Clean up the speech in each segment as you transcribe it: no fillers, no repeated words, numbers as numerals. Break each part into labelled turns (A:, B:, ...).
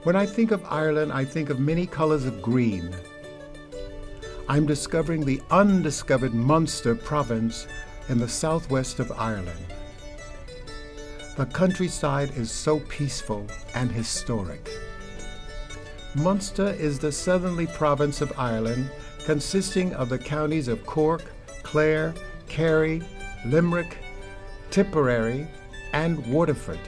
A: When I think of Ireland, I think of many colours of green. I'm discovering the undiscovered Munster province in the southwest of Ireland. The countryside is so peaceful and historic. Munster is the southerly province of Ireland, consisting of the counties of Cork, Clare, Kerry, Limerick, Tipperary, and Waterford.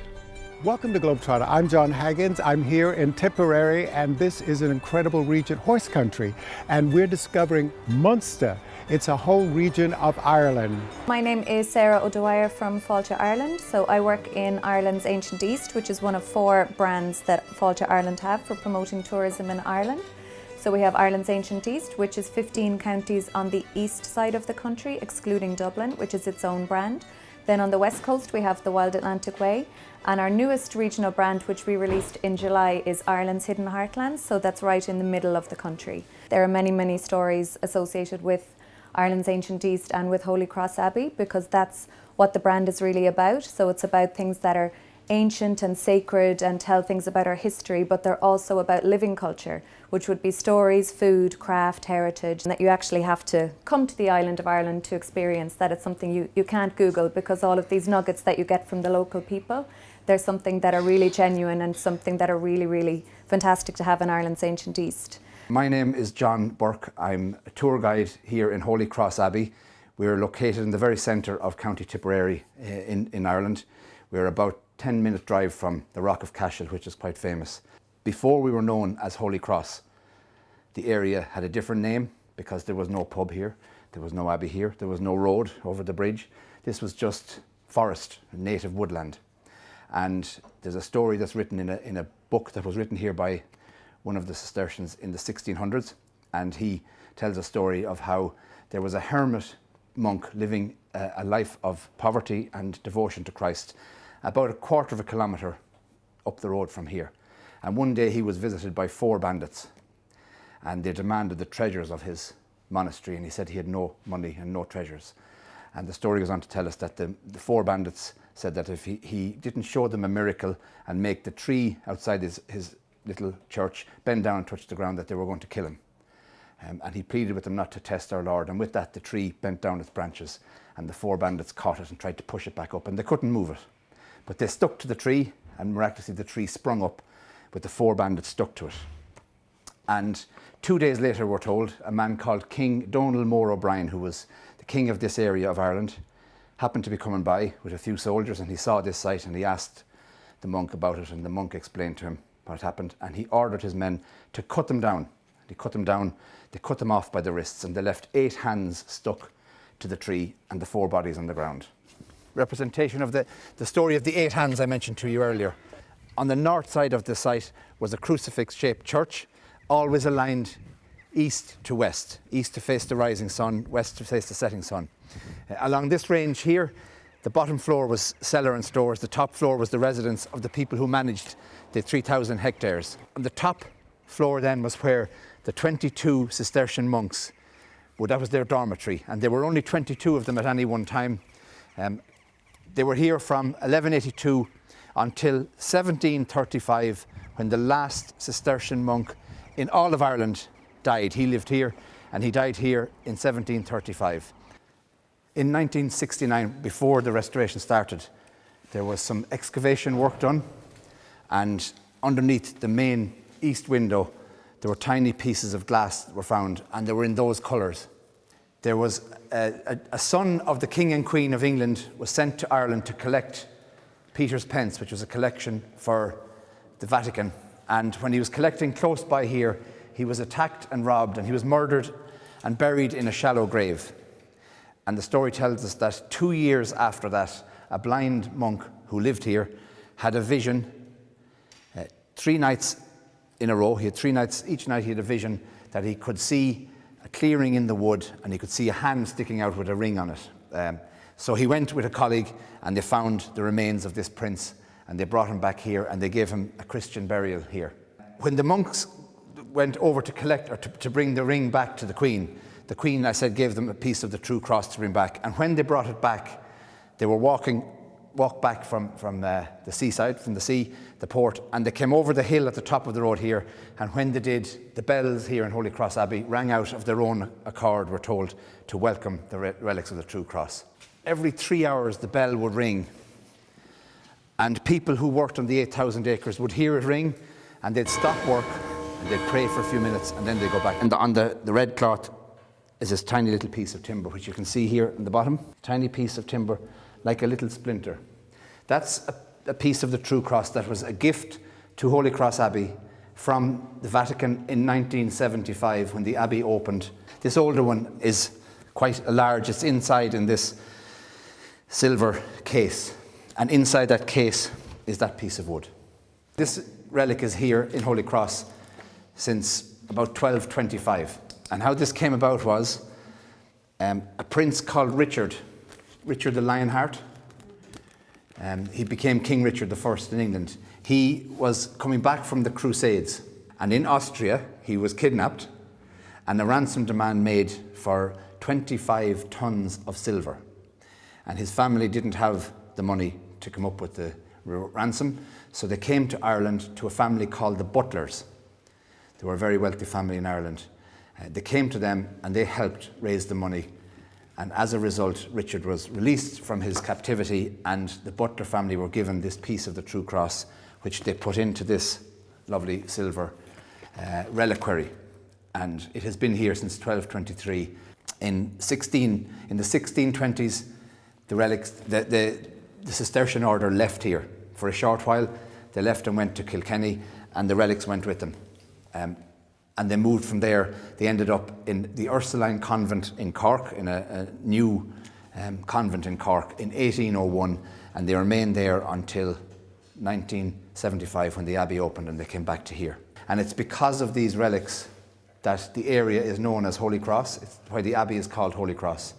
A: Welcome to GlobeTrotter. I'm Jon Haggins. I'm here in Tipperary, and this is an incredible region, horse country, and we're discovering Munster. It's a whole region of Ireland.
B: My name is Sarah O'Dwyer from Fáilte Ireland. So I work in Ireland's Ancient East, which is one of 4 brands that Fáilte Ireland have for promoting tourism in Ireland. So we have Ireland's Ancient East, which is 15 counties on the east side of the country, excluding Dublin, which is its own brand. Then on the west coast, we have the Wild Atlantic Way. And our newest regional brand, which we released in July, is Ireland's Hidden Heartlands. So that's right in the middle of the country. There are many, many stories associated with Ireland's Ancient East and with Holy Cross Abbey, because that's what the brand is really about. So it's about things that are ancient and sacred and tell things about our history, but they're also about living culture, which would be stories, food, craft, heritage, and that you actually have to come to the island of Ireland to experience. That it's something you can't Google, because all of these nuggets that you get from the local people, they're something that are really genuine and something that are really, really fantastic to have in Ireland's Ancient East.
C: My name is John Burke. I'm a tour guide here in Holy Cross Abbey. We're located in the very centre of County Tipperary in Ireland. We're about 10-minute drive from the Rock of Cashel, which is quite famous. Before we were known as Holy Cross, the area had a different name because there was no pub here, there was no abbey here, there was no road over the bridge. This was just forest, native woodland. And there's a story that's written in a book that was written here by one of the Cistercians in the 1600s, and he tells a story of how there was a hermit monk living a life of poverty and devotion to Christ about a quarter of a kilometre up the road from here. And one day he was visited by 4 bandits, and they demanded the treasures of his monastery, and he said he had no money and no treasures. And the story goes on to tell us that the 4 bandits said that if he didn't show them a miracle and make the tree outside his little church bend down and touch the ground, that they were going to kill him. And he pleaded with them not to test our Lord, and with that the tree bent down its branches, and the 4 bandits caught it and tried to push it back up, and they couldn't move it. But they stuck to the tree, and miraculously the tree sprung up, but the 4 bandits stuck to it. And 2 days later, we're told, a man called King Donal Mór O'Brien, who was the king of this area of Ireland, happened to be coming by with a few soldiers, and he saw this sight and he asked the monk about it, and the monk explained to him what happened, and he ordered his men to cut them down. They cut them down, they cut them off by the wrists, and they left 8 hands stuck to the tree and the 4 bodies on the ground. Representation of the story of the 8 hands I mentioned to you earlier. On the north side of the site was a crucifix-shaped church, always aligned east to west, east to face the rising sun, west to face the setting sun. Along this range here, the bottom floor was cellar and stores, the top floor was the residence of the people who managed the 3,000 hectares. On the top floor then was where the 22 Cistercian monks, that was their dormitory, and there were only 22 of them at any one time. They were here from 1182 until 1735, when the last Cistercian monk in all of Ireland died. He lived here, and he died here in 1735. In 1969, before the restoration started, there was some excavation work done, and underneath the main east window there were tiny pieces of glass that were found, and they were in those colours. There was a son of the King and Queen of England was sent to Ireland to collect Peter's pence, which was a collection for the Vatican. And when he was collecting close by here, he was attacked and robbed, and he was murdered and buried in a shallow grave. And the story tells us that 2 years after that, a blind monk who lived here had a vision 3 nights in a row. He had 3 nights, each night he had a vision that he could see a clearing in the wood, and he could see a hand sticking out with a ring on it. So he went with a colleague, and they found the remains of this prince, and they brought him back here, and they gave him a Christian burial here. When the monks went over to collect, or to bring the ring back to the Queen, I said, gave them a piece of the true cross to bring back. And when they brought it back, they were walking walked back from the seaside, from the sea, the port, and they came over the hill at the top of the road here, and when they did, the bells here in Holy Cross Abbey rang out of their own accord, we're told, to welcome the relics of the True Cross. Every 3 hours the bell would ring, and people who worked on the 8,000 acres would hear it ring, and they'd stop work, and they'd pray for a few minutes, and then they'd go back. And on the red cloth is this tiny little piece of timber, which you can see here in the bottom, tiny piece of timber, like a little splinter. That's a piece of the True Cross that was a gift to Holy Cross Abbey from the Vatican in 1975 when the Abbey opened. This older one is quite large. It's inside in this silver case, and inside that case is that piece of wood. This relic is here in Holy Cross since about 1225, and how this came about was a prince called Richard the Lionheart. He became King Richard I in England. He was coming back from the Crusades, and in Austria he was kidnapped and a ransom demand made for 25 tons of silver. And his family didn't have the money to come up with the ransom, so they came to Ireland to a family called the Butlers. They were a very wealthy family in Ireland. They came to them and they helped raise the money. And as a result, Richard was released from his captivity, and the Butler family were given this piece of the True Cross, which they put into this lovely silver reliquary. And it has been here since 1223. In the 1620s, the relics, the Cistercian order left here for a short while. They left and went to Kilkenny, and the relics went with them. And they moved from there. They ended up in the Ursuline convent in Cork, in a new convent in Cork in 1801, and they remained there until 1975 when the Abbey opened and they came back to here. And it's because of these relics that the area is known as Holy Cross. It's why the Abbey is called Holy Cross.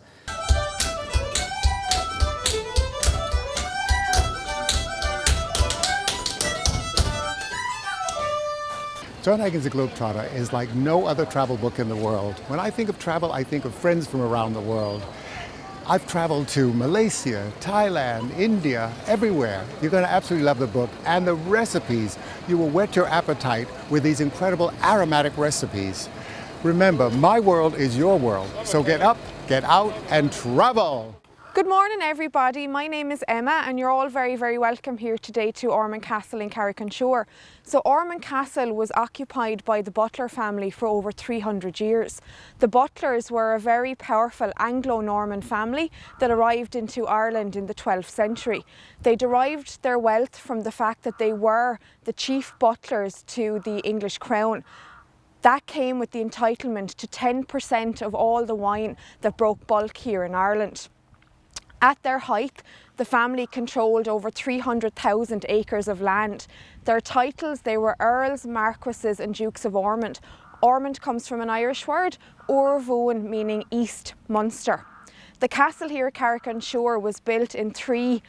A: Jon Haggins the GlobeTrotter is like no other travel book in the world. When I think of travel, I think of friends from around the world. I've traveled to Malaysia, Thailand, India, everywhere. You're going to absolutely love the book. And the recipes, you will whet your appetite with these incredible aromatic recipes. Remember, my world is your world. So get up, get out, and travel.
D: Good morning everybody, my name is Emma and you're all very, very welcome here today to Ormond Castle in Carrick-on-Shore. So Ormond Castle was occupied by the Butler family for over 300 years. The Butlers were a very powerful Anglo-Norman family that arrived into Ireland in the 12th century. They derived their wealth from the fact that they were the chief butlers to the English crown. That came with the entitlement to 10% of all the wine that broke bulk here in Ireland. At their height, the family controlled over 300,000 acres of land. Their titles, they were Earls, Marquises and Dukes of Ormond. Ormond comes from an Irish word, Orvoon, meaning East Munster. The castle here at Carrick-on-Shore was built in three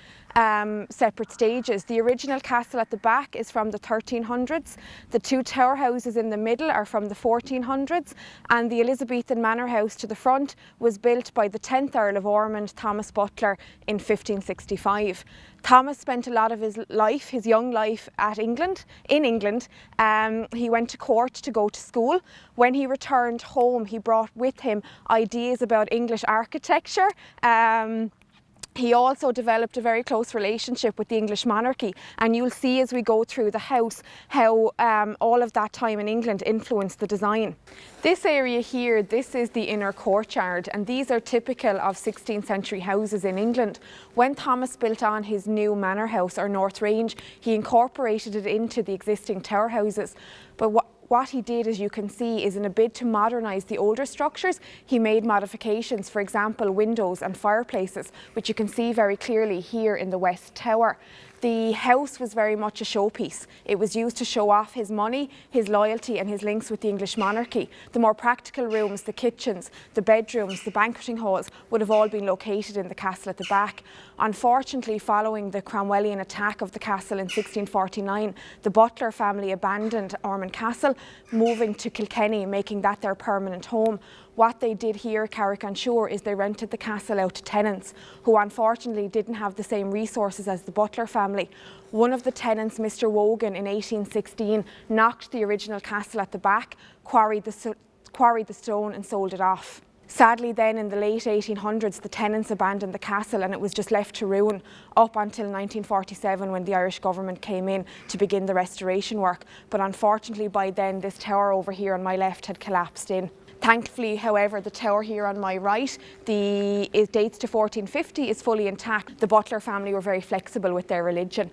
D: separate stages. The original castle at the back is from the 1300s, the two tower houses in the middle are from the 1400s, and the Elizabethan manor house to the front was built by the 10th Earl of Ormond, Thomas Butler, in 1565. Thomas spent a lot of his life, his young life, in England. He went to court to go to school. When he returned home, he brought with him ideas about English architecture. He also developed a very close relationship with the English monarchy, and you'll see as we go through the house how all of that time in England influenced the design. This area here, this is the inner courtyard, and these are typical of 16th century houses in England. When Thomas built on his new manor house or North Range, he incorporated it into the existing tower houses. But what he did, as you can see, is in a bid to modernise the older structures, he made modifications, for example, windows and fireplaces, which you can see very clearly here in the West Tower. The house was very much a showpiece. It was used to show off his money, his loyalty and his links with the English monarchy. The more practical rooms, the kitchens, the bedrooms, the banqueting halls would have all been located in the castle at the back. Unfortunately, following the Cromwellian attack of the castle in 1649, the Butler family abandoned Ormond Castle, moving to Kilkenny, making that their permanent home. What they did here at Carrick-on-Shore is they rented the castle out to tenants who unfortunately didn't have the same resources as the Butler family. One of the tenants, Mr. Wogan, in 1816 knocked the original castle at the back, quarried the stone and sold it off. Sadly then in the late 1800s the tenants abandoned the castle and it was just left to ruin up until 1947 when the Irish government came in to begin the restoration work. But unfortunately by then this tower over here on my left had collapsed in. Thankfully, however, the tower here on my right, it dates to 1450, is fully intact. The Butler family were very flexible with their religion.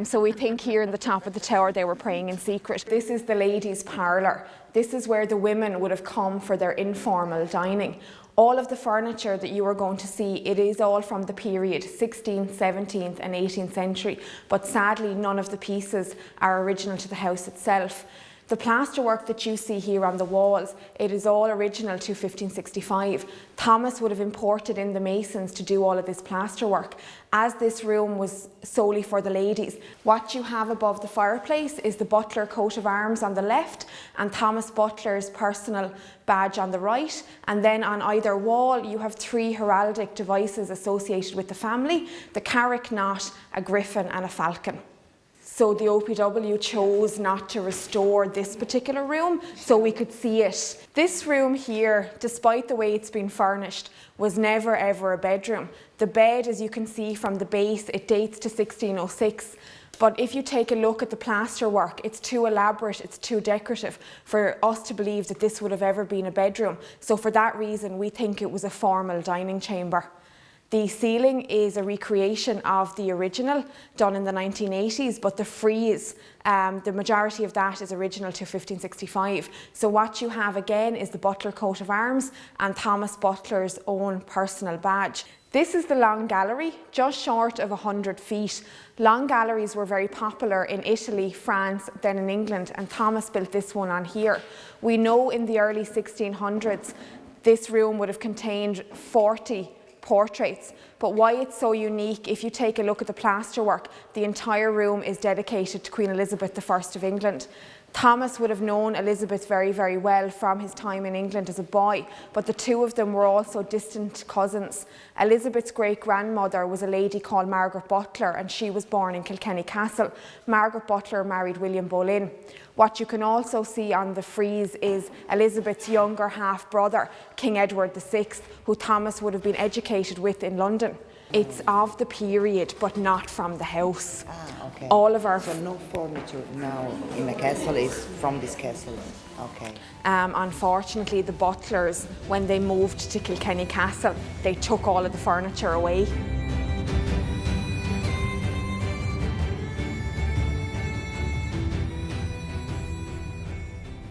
D: So we think here in the top of the tower they were praying in secret. This is the ladies' parlour. This is where the women would have come for their informal dining. All of the furniture that you are going to see, it is all from the period 16th, 17th and 18th century, but sadly none of the pieces are original to the house itself. The plasterwork that you see here on the walls, it is all original to 1565. Thomas would have imported in the masons to do all of this plasterwork. As this room was solely for the ladies, what you have above the fireplace is the Butler coat of arms on the left and Thomas Butler's personal badge on the right. And then on either wall you have 3 heraldic devices associated with the family: the Carrick knot, a griffin and a falcon. So the OPW chose not to restore this particular room so we could see it. This room here, despite the way it's been furnished, was never ever a bedroom. The bed, as you can see from the base, it dates to 1606. But if you take a look at the plasterwork, it's too elaborate, it's too decorative for us to believe that this would have ever been a bedroom. So for that reason, we think it was a formal dining chamber. The ceiling is a recreation of the original done in the 1980s, but the frieze, the majority of that is original to 1565. So what you have again is the Butler coat of arms and Thomas Butler's own personal badge. This is the long gallery, just short of 100 feet. Long galleries were very popular in Italy, France, then in England, and Thomas built this one on here. We know in the early 1600s this room would have contained 40 portraits, but why it's so unique, if you take a look at the plasterwork, the entire room is dedicated to Queen Elizabeth I of England. Thomas would have known Elizabeth very, very well from his time in England as a boy, but the two of them were also distant cousins. Elizabeth's great-grandmother was a lady called Margaret Butler, and she was born in Kilkenny Castle. Margaret Butler married William Boleyn. What you can also see on the frieze is Elizabeth's younger half-brother, King Edward VI, who Thomas would have been educated with in London. It's of the period, but not from the house.
E: Ah, okay.
D: All of our...
E: So no furniture now in the castle is from this castle? Okay.
D: Unfortunately, the Butlers, when they moved to Kilkenny Castle, they took all of the furniture away.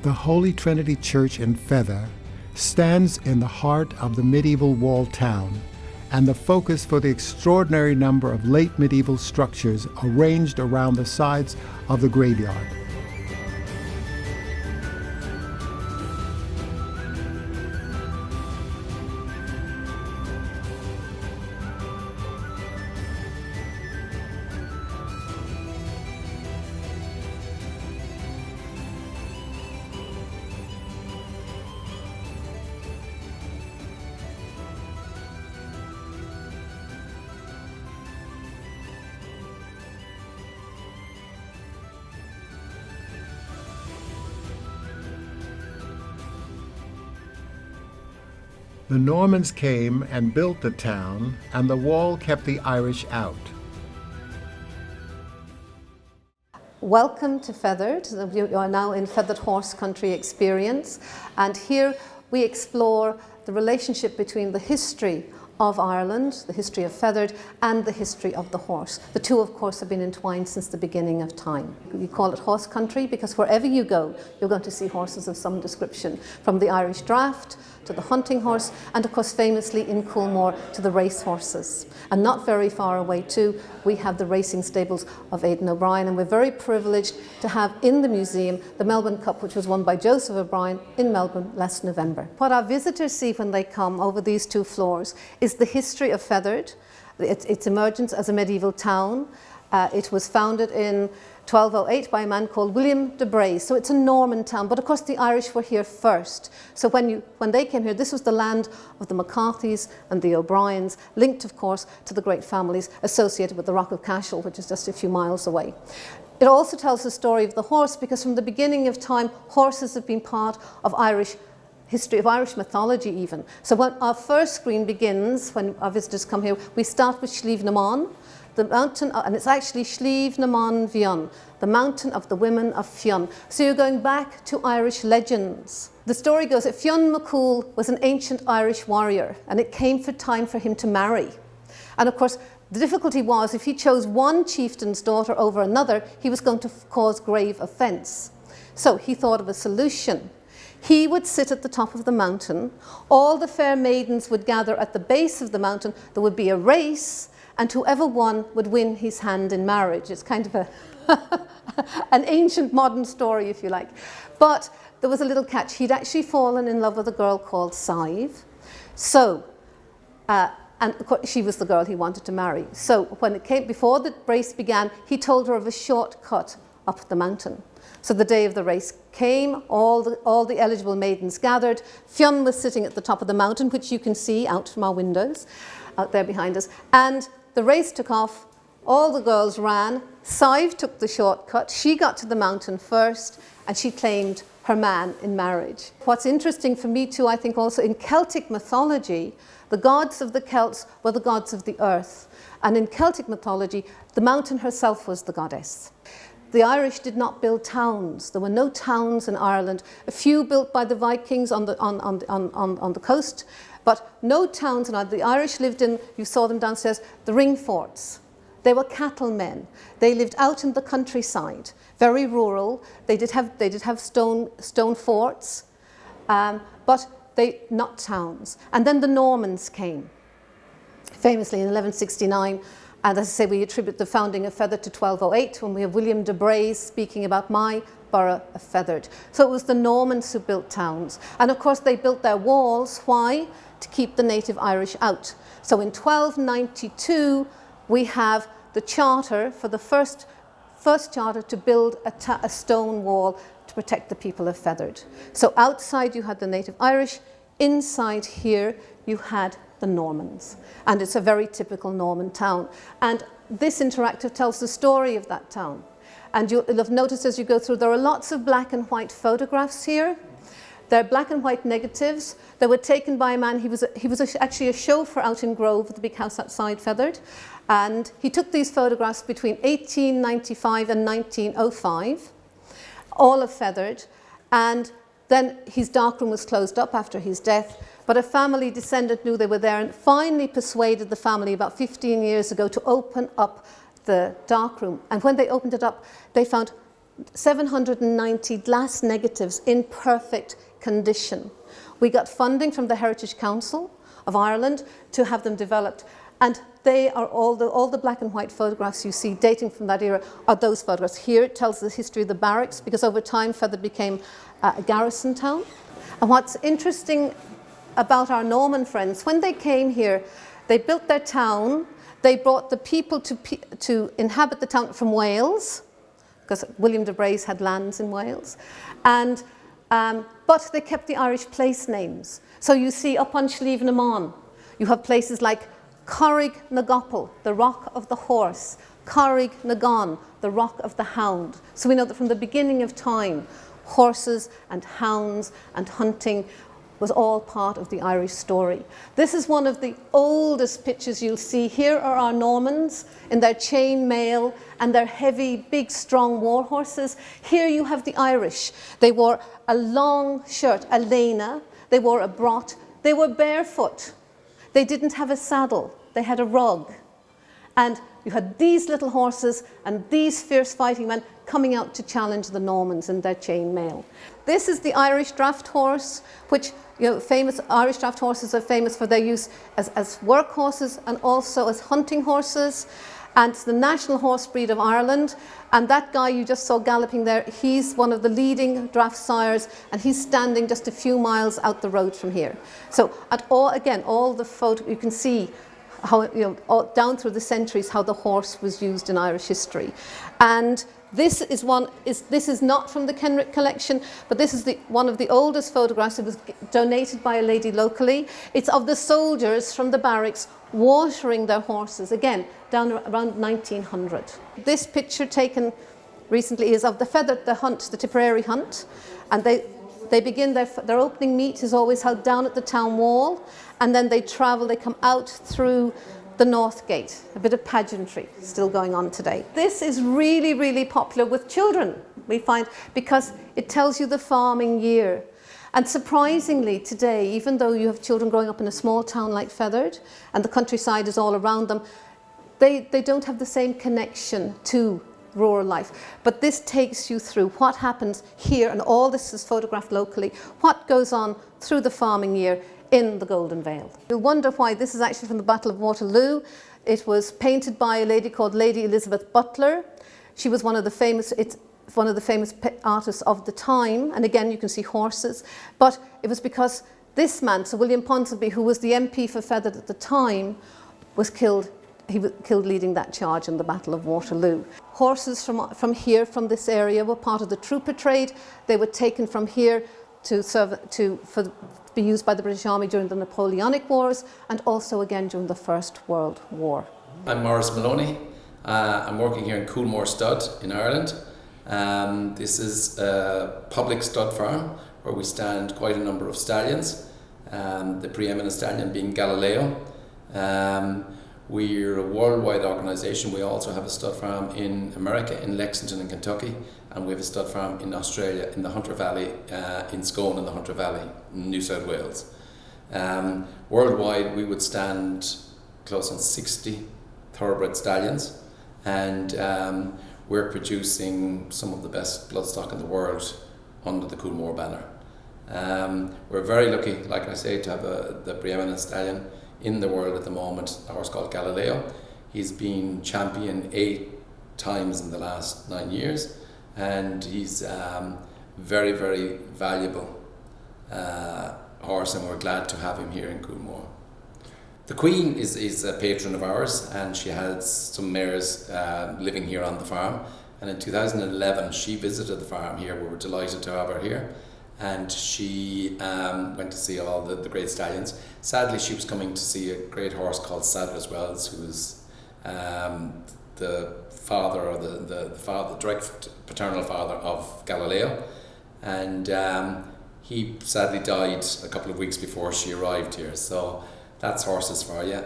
A: The Holy Trinity Church in Fethard stands in the heart of the medieval walled town and the focus for the extraordinary number of late medieval structures arranged around the sides of the graveyard. The Normans came and built the town, and the wall kept the Irish out.
F: Welcome to Fethard. You are now in Fethard Horse Country Experience, and here we explore the relationship between the history of Ireland, the history of Fethard, and the history of the horse. The two, of course, have been entwined since the beginning of time. We call it horse country because wherever you go, you're going to see horses of some description, from the Irish draft to the hunting horse, and of course famously in Coolmore to the race horses. And not very far away too, we have the racing stables of Aidan O'Brien, and we're very privileged to have in the museum the Melbourne Cup, which was won by Joseph O'Brien in Melbourne last November. What our visitors see when they come over these two floors is the history of Fethard, its emergence as a medieval town, It was founded in 1208 by a man called William de Braose. So it's a Norman town, but of course the Irish were here first. So when they came here, this was the land of the McCarthys and the O'Briens, linked of course to the great families associated with the Rock of Cashel, which is just a few miles away. It also tells the story of the horse, because from the beginning of time, horses have been part of Irish history, of Irish mythology even. So when our first screen begins, when our visitors come here, we start with Slieve na Mon, the mountain, and it's actually Slieve na Mon Fionn, the mountain of the women of Fionn. So you're going back to Irish legends. The story goes that Fionn McCool was an ancient Irish warrior, and it came for time for him to marry. And of course, the difficulty was if he chose one chieftain's daughter over another, he was going to cause grave offence. So he thought of a solution. He would sit at the top of the mountain, all the fair maidens would gather at the base of the mountain, there would be a race, and whoever won would win his hand in marriage. It's kind of an ancient modern story, if you like. But there was a little catch. He'd actually fallen in love with a girl called Sive. So, and of course, she was the girl he wanted to marry. So when it came, before the race began, he told her of a shortcut up the mountain. So the day of the race came, all the eligible maidens gathered. Fionn was sitting at the top of the mountain, which you can see out from our windows, out there behind us. And the race took off, all the girls ran, Sive took the shortcut, she got to the mountain first, and she claimed her man in marriage. What's interesting for me too, I think also, in Celtic mythology, the gods of the Celts were the gods of the earth. And in Celtic mythology, the mountain herself was the goddess. The Irish did not build towns. There were no towns in Ireland. A few built by the Vikings on the coast, but no towns in Ireland. The Irish lived in, you saw them downstairs, the ring forts. They were cattlemen. They lived out in the countryside, very rural. They did have stone forts, but not towns. And then the Normans came, famously in 1169. And as I say, we attribute the founding of Fethard to 1208, when we have William de Braose speaking about my borough of Fethard. So it was the Normans who built towns. And of course, they built their walls. Why? To keep the native Irish out. So in 1292, we have the charter for the first charter to build a stone wall to protect the people of Fethard. So outside you had the native Irish, inside here you had the Normans. And it's a very typical Norman town. And this interactive tells the story of that town. And you'll have noticed as you go through, there are lots of black and white photographs here. They're black and white negatives. They were taken by a man, he was actually a chauffeur out in Grove, the big house outside Fethard. And he took these photographs between 1895 and 1905, all of Fethard. And then his darkroom was closed up after his death. But a family descendant knew they were there and finally persuaded the family about 15 years ago to open up the darkroom. And when they opened it up, they found 790 glass negatives in perfect condition. We got funding from the Heritage Council of Ireland to have them developed. And they are all the black and white photographs you see dating from that era are those photographs. Here it tells the history of the barracks, because over time Fethard became a garrison town. And what's interesting about our Norman friends, when they came here, they built their town. They brought the people to inhabit the town from Wales, because William de Braose had lands in Wales. And, but they kept the Irish place names. So you see up on Slieve na Mon, you have places like Corrig na Gopal, the rock of the horse, Corrig na Gon, the rock of the hound. So we know that from the beginning of time, horses and hounds and hunting was all part of the Irish story. This is one of the oldest pictures you'll see. Here are our Normans in their chain mail and their heavy, big, strong war horses. Here you have the Irish. They wore a long shirt, a lena. They wore a brot. They were barefoot. They didn't have a saddle. They had a rug. And you had these little horses and these fierce fighting men coming out to challenge the Normans in their chain mail. This is the Irish draft horse, which, you know, famous Irish draft horses are famous for their use as work horses and also as hunting horses. And it's the national horse breed of Ireland. And that guy you just saw galloping there, he's one of the leading draft sires, and he's standing just a few miles out the road from here. So at all the photo, you can see how, down through the centuries, how the horse was used in Irish history. And this is not from the Kenrick collection, but this is one of the oldest photographs. It was donated by a lady locally. It's of the soldiers from the barracks watering their horses, again, down around 1900. This picture taken recently is of the Fethard, the hunt, the Tipperary hunt, and they begin their opening meet is always held down at the town wall, and then they travel, they come out through the North Gate. A bit of pageantry still going on today. This is really, really popular with children, we find, because it tells you the farming year. And surprisingly today, even though you have children growing up in a small town like Fethard and the countryside is all around them, they don't have the same connection to rural life. But this takes you through what happens here, and all this is photographed locally, what goes on through the farming year in the Golden Vale. You'll wonder why this is actually from the Battle of Waterloo. It was painted by a lady called Lady Elizabeth Butler. She was one of the famous artists of the time, and again you can see horses, but it was because this man, Sir William Ponsonby, who was the MP for Fethard at the time, was killed. He was killed leading that charge in the Battle of Waterloo. Horses from here, from this area, were part of the trooper trade. They were taken from here to be used by the British Army during the Napoleonic Wars, and also again during the First World War.
G: I'm Maurice Maloney. I'm working here in Coolmore Stud in Ireland. This is a public stud farm where we stand quite a number of stallions, the preeminent stallion being Galileo. We're a worldwide organisation. We also have a stud farm in America, in Lexington in Kentucky, and we have a stud farm in Australia, in the Hunter Valley, in Scone in the Hunter Valley, New South Wales. Worldwide, we would stand close on 60 thoroughbred stallions, and we're producing some of the best bloodstock in the world under the Coolmore banner. We're very lucky, like I say, to have the preeminent stallion in the world at the moment, a horse called Galileo. He's been champion 8 times in the last 9 years, and he's very, very valuable horse, and we're glad to have him here in Coolmore. The Queen is a patron of ours, and she has some mares living here on the farm, and in 2011 she visited the farm here. We were delighted to have her here, and she went to see all the great stallions. Sadly, she was coming to see a great horse called Sadler's Wells, who was the father, or the direct paternal father of Galileo, and he sadly died a couple of weeks before she arrived here. So that's horses for you,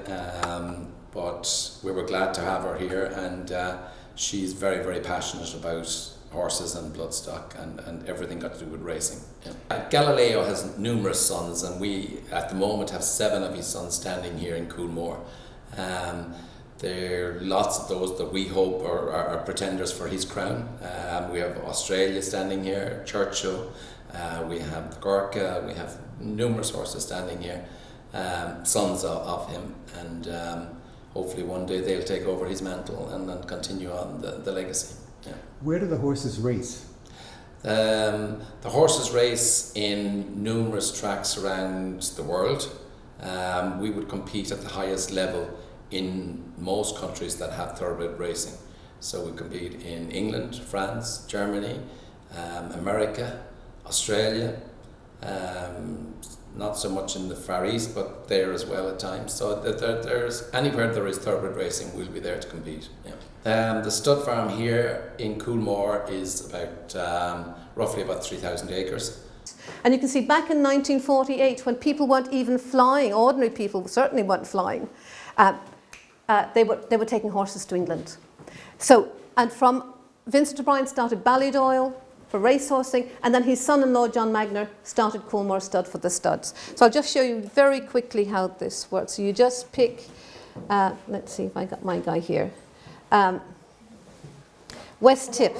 G: but we were glad to have her here, and she's very, very passionate about horses and bloodstock and everything got to do with racing. Yeah. Galileo has numerous sons, and we at the moment have 7 of his sons standing here in Coolmore. There are lots of those that we hope are pretenders for his crown. We have Australia standing here, Churchill, we have Gurkha, we have numerous horses standing here, sons of him, and hopefully one day they'll take over his mantle and continue on the legacy. Yeah.
A: Where do the horses race?
G: The horses race in numerous tracks around the world. We would compete at the highest level in most countries that have thoroughbred racing. So we compete in England, France, Germany, America, Australia, not so much in the Far East, but there as well at times. So there's anywhere there is thoroughbred racing, we'll be there to compete. Yeah. The stud farm here in Coolmore is about roughly about 3,000 acres.
F: And you can see back in 1948, when people weren't even flying, ordinary people certainly weren't flying, they were taking horses to England. So, and from Vincent O'Brien started Ballydoyle for racehorsing, and then his son-in-law John Magner started Coolmore Stud for the studs. So I'll just show you very quickly how this works. So you just pick, let's see if I got my guy here. West Tip.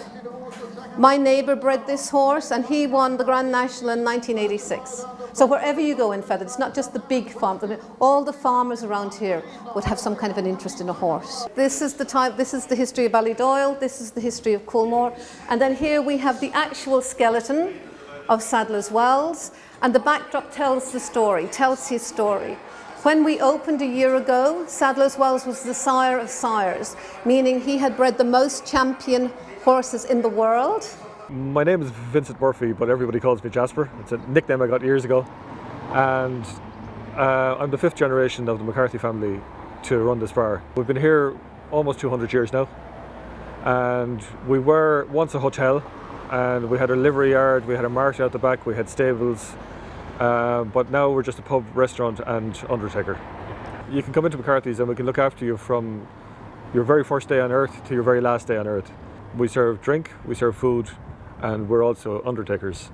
F: My neighbour bred this horse, and he won the Grand National in 1986. So wherever you go in Fethard, it's not just the big farms. I mean, all the farmers around here would have some kind of an interest in a horse. This is the history of Ballydoyle. This is the history of Coolmore, and then here we have the actual skeleton of Sadler's Wells, and the backdrop tells the story, tells his story. When we opened a year ago, Sadler's Wells was the sire of sires, meaning he had bred the most champion horses in the world.
H: My name is Vincent Murphy, but everybody calls me Jasper. It's a nickname I got years ago. And I'm the 5th generation of the McCarthy family to run this bar. We've been here almost 200 years now. And we were once a hotel, and we had a livery yard, we had a mart out the back, we had stables. But now we're just a pub, restaurant and undertaker. You can come into McCarthy's and we can look after you from your very first day on earth to your very last day on earth. We serve drink, we serve food, and we're also undertakers.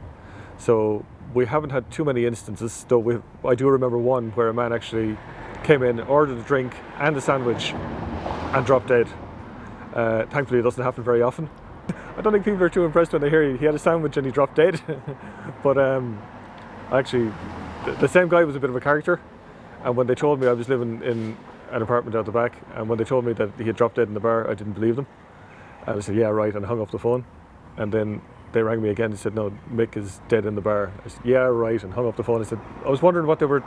H: So we haven't had too many instances, though I do remember one where a man actually came in, ordered a drink and a sandwich and dropped dead. Thankfully it doesn't happen very often. I don't think people are too impressed when they hear he had a sandwich and he dropped dead. But actually, the same guy was a bit of a character, and when they told me, I was living in an apartment out the back, and when they told me that he had dropped dead in the bar, I didn't believe them. And I said, yeah, right, and hung up the phone. And then they rang me again and said, no, Mick is dead in the bar. I said, yeah, right, and hung up the phone. I said, I was wondering what they were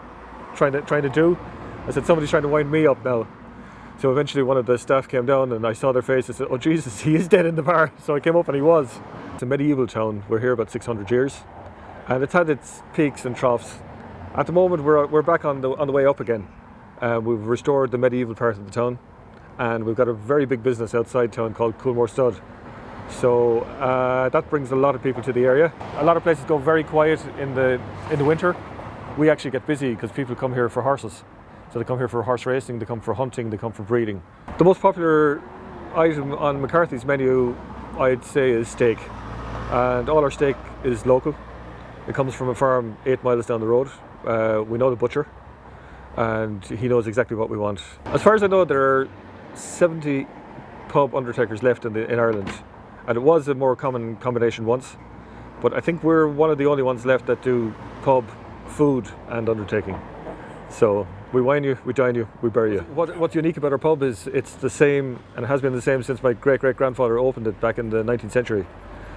H: trying to do. I said, somebody's trying to wind me up now. So eventually one of the staff came down and I saw their face. I said, oh Jesus, he is dead in the bar. So I came up and he was. It's a medieval town. We're here about 600 years. And it's had its peaks and troughs. At the moment we're back on the way up again. We've restored the medieval part of the town, and we've got a very big business outside town called Coolmore Stud. So that brings a lot of people to the area. A lot of places go very quiet in the winter. We actually get busy because people come here for horses. So they come here for horse racing, they come for hunting, they come for breeding. The most popular item on McCarthy's menu, I'd say, is steak. And all our steak is local. It comes from a farm 8 miles down the road. We know the butcher, and he knows exactly what we want. As far as I know, there are 70 pub undertakers left in Ireland, and it was a more common combination once, but I think we're one of the only ones left that do pub, food and undertaking. So we wine you, we dine you, we bury you. What's unique about our pub is it's the same, and it has been the same since my great-great-grandfather opened it back in the 19th century.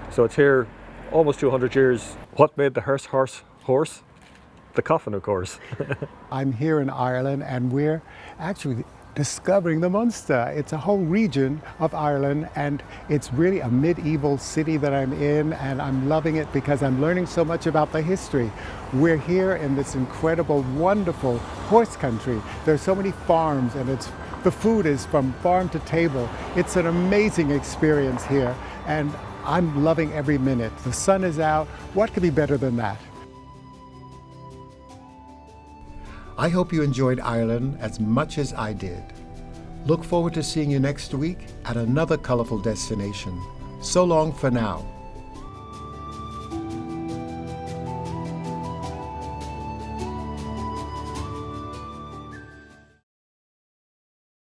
H: So it's here almost 200 years. What made the hearse horse? The coffin, of course.
A: I'm here in Ireland and we're actually discovering the Munster. It's a whole region of Ireland, and it's really a medieval city that I'm in, and I'm loving it because I'm learning so much about the history. We're here in this incredible, wonderful horse country. There's so many farms, and the food is from farm to table. It's an amazing experience here, and I'm loving every minute. The sun is out. What could be better than that? I hope you enjoyed Ireland as much as I did. Look forward to seeing you next week at another colourful destination. So long for now.